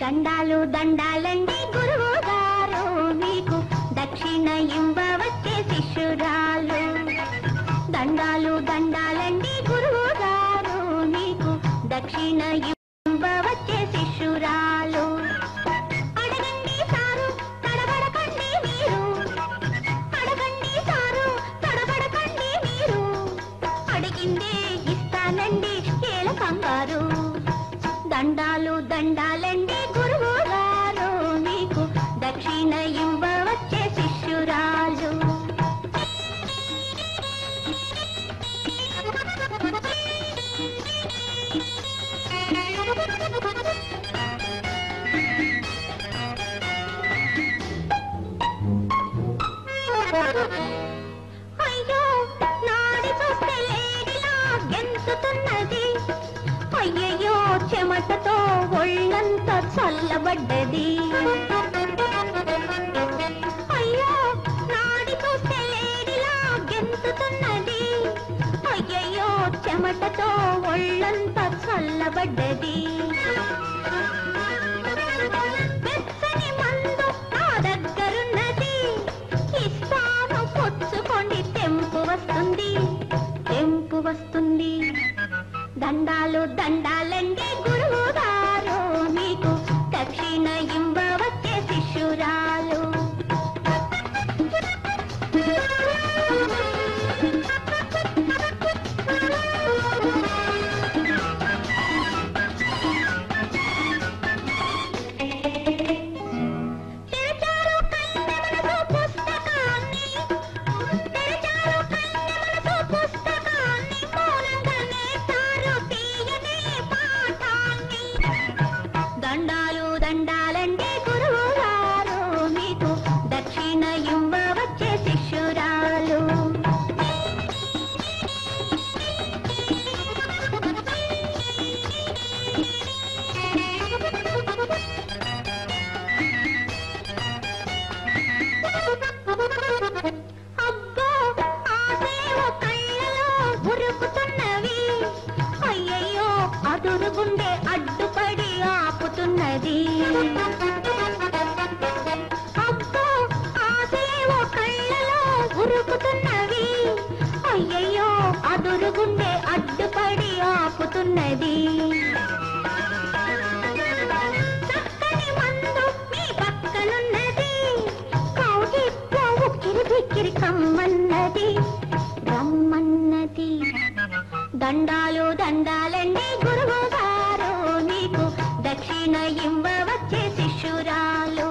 దండాలు దండాలండి గురువు గారు మీకు దక్షిణ ఇవ్వవచ్చే శిష్యురాలు దండాలు దండాలండి గురువు గారు మీకు దక్షిణ ఇవ్వవచ్చే శిష్యురాలు అడగండి సారు తడబడకండి మీరు అడగండి సారు తడబడకండి మీరు అడిగిందే ఇస్తానండి ఏల కంగారు దండాలు దండాలండి గురువు గారు మీకు దక్షిణ ఇవ్వవచ్చే శిష్యురాలు అయ్యో నాడి చూస్తే లేడిలా గెంతుతున్నది అయ్యయ్యో చెమటతో ఒళ్ళంతా చల్లబడ్డది అయ్యో నాడి చూస్తే లేడిలా గెంతుతున్నది అయ్యయ్యో చెమటతో ఒళ్ళంతా చల్లబడ్డది వెచ్చని మందు నా దగ్గరున్నది ఇస్తాను పుచ్చుకోండి తెంపు వస్తుంది దండాలు దండాలండి గురువు గారు మీకు దక్షిణ ఇవ్వవచ్చే శిష్యురాలు దండాలు దండాలండి గురువు గారు మీకు దక్షిణ ఇవ్వవచ్చే శిష్యురాలు అబ్బో ఆసేవ కళ్ళలో ఉరుకుతున్నవి అయ్యయ్యో అదురుగుండే అడ్డుపడి ఆపుతున్నది అబ్బో ఆసేవ కళ్ళలో ఉరుకుతున్నవి అయ్యయ్యో అదురుగుండే అడ్డుపడి ఆపుతున్నది చక్కని మందు మీ పక్కనున్నది కౌగిట్లో ఉక్కిరి బిక్కిరి కమ్మన్నది రమ్మన్నది దండాలు దండాలండి గురువు గారు మీకు దక్షిణ ఇవ్వవచ్చే శిష్యురాలు